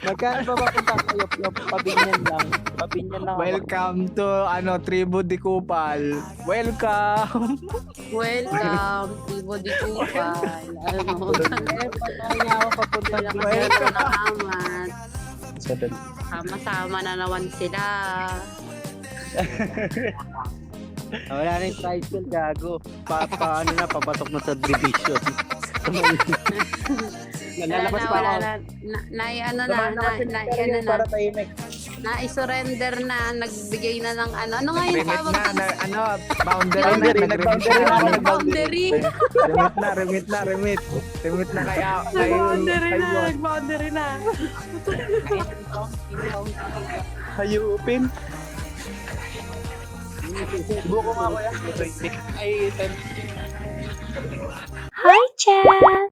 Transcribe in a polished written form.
Magkano ba papunta kayo? Pabinyan lang. Pabinyan lang ako. Welcome to Tribu di Kupal. Welcome. Welcome, Tibo di Kupal. Ano? Kaya ako papunta Wala dito. kasi ako nakamat. Sabi, Sama-sama na naman sila. wala na yung tricycle, gago. Paano na, papasok na sa division. Nalalabas pa ako. Para tahimik. Na-surrender na, nagbigay na ng ano. Ano nga yung Remit tawag na, doon? boundary na, Boundary, remit na. Remit na kaya Nag-boundary na. Hayupin. Buko nga ko yan. Ay, Hi, Chat!